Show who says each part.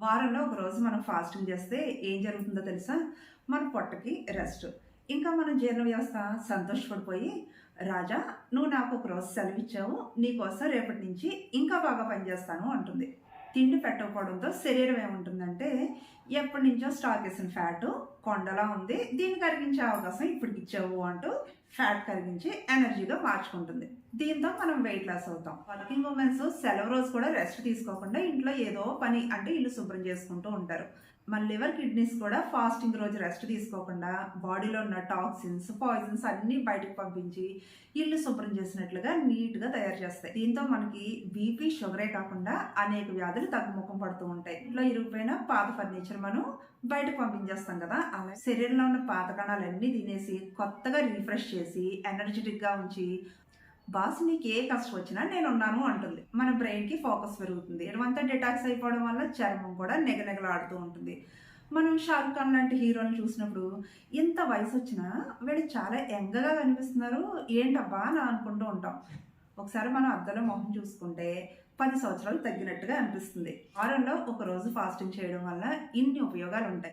Speaker 1: వారంలో ఒక రోజు మనం ఫాస్టింగ్ చేస్తే ఏం జరుగుతుందో తెలుసా? మన పొట్టకి రెస్ట్. ఇంకా మన జీర్ణ వ్యవస్థ సంతోషపడిపోయి, రాజా నువ్వు నాకు ఒక రోజు సెలవిచ్చావు. నీకోసం రేపటి నుంచి ఇంకా బాగా పనిచేస్తాను అంటుంది. తిండి పెట్టకపోవడంతో శరీరం ఏముంటుందంటే, ఎప్పటి నుంచో స్టాక్ చేసిన ఫ్యాటు కొండలా ఉంది. దీన్ని కరిగించే అవకాశం ఇప్పటికి ఇచ్చావు అంటూ ఫ్యాట్ కరిగించి ఎనర్జీగా మార్చుకుంటుంది. దీంతో మనం వెయిట్ లాస్ అవుతాం. వర్కింగ్ ఉమెన్స్ సెలవు రోజు కూడా రెస్ట్ తీసుకోకుండా ఇంట్లో ఏదో పని అంటే ఇల్లు శుభ్రం చేసుకుంటూ ఉంటారు. మన లివర్ కిడ్నీస్ కూడా ఫాస్టింగ్ రోజు రెస్ట్ తీసుకోకుండా బాడీలో ఉన్న టాక్సిన్స్ పాయిజన్స్ అన్ని బయటకు పంపించి ఇల్లు శుభ్రం చేసినట్లుగా నీట్గా తయారు చేస్తాయి. దీంతో మనకి బీపీ షుగరే కాకుండా అనేక వ్యాధులు తగ్గుముఖం పడుతూ ఉంటాయి. ఇంట్లో ఇరుకుపోయిన పాత ఫర్నిచర్ మనం బయటకు పంపించేస్తాం కదా, అలా శరీరంలో ఉన్న పాత కణాలన్నీ తినేసి కొత్తగా రీఫ్రెష్ చేసి ఎనర్జెటిక్ గా ఉంచి బాస్ నీకు ఏ కష్టం వచ్చినా నేనున్నాను అంటుంది. మన బ్రెయిన్ కి ఫోకస్ పెరుగుతుంది. ఇదంతా డిటాక్స్ అయిపోవడం వల్ల చర్మం కూడా నెగనెగలాడుతూ ఉంటుంది. మనం షారుఖ్ ఖాన్ లాంటి హీరోని చూసినప్పుడు ఇంత వయసు వచ్చినా వీళ్ళు చాలా యంగ్గా కనిపిస్తున్నారు ఏంటబ్బా అని అనుకుంటూ ఉంటాం. ఒకసారి మనం అద్దంలో మొహం చూసుకుంటే 10 సంవత్సరాలు తగ్గినట్టుగా అనిపిస్తుంది. వారంలో ఒక రోజు ఫాస్టింగ్ చేయడం వల్ల ఇన్ని ఉపయోగాలు ఉంటాయి.